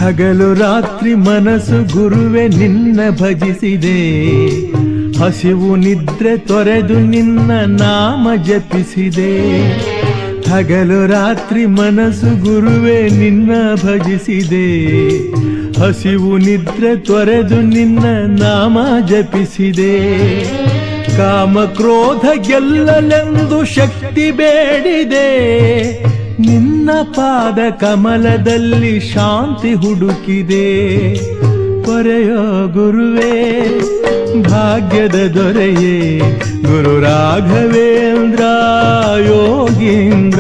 ಹಗಲು ರಾತ್ರಿ ಮನಸ್ಸು ಗುರುವೆ ನಿನ್ನ ಭಜಿಸಿದೆ, ಹಸಿವು ನಿದ್ರೆ ತೊರೆದು ನಿನ್ನ ನಾಮ ಜಪಿಸಿದೆ. ಹಗಲು ರಾತ್ರಿ ಮನಸ್ಸು ಗುರುವೆ ನಿನ್ನ ಭಜಿಸಿದೆ, ಹಸಿವು ನಿದ್ರೆ ತೊರೆದು ನಿನ್ನ ನಾಮ ಜಪಿಸಿದೆ. ಕಾಮ ಕ್ರೋಧ ಗೆಲ್ಲಲೆಂದು ಶಕ್ತಿ ಬೇಡಿದೆ, ನಿನ್ನ ಪಾದ ಕಮಲದಲ್ಲಿ ಶಾಂತಿ ಹುಡುಕಿದೆ. ಪೊರೆಯೋ ಗುರುವೇ ಭಾಗ್ಯದ ದೊರೆಯೇ, ಗುರು ರಾಘವೇಂದ್ರ ಯೋಗೀಂದ್ರ.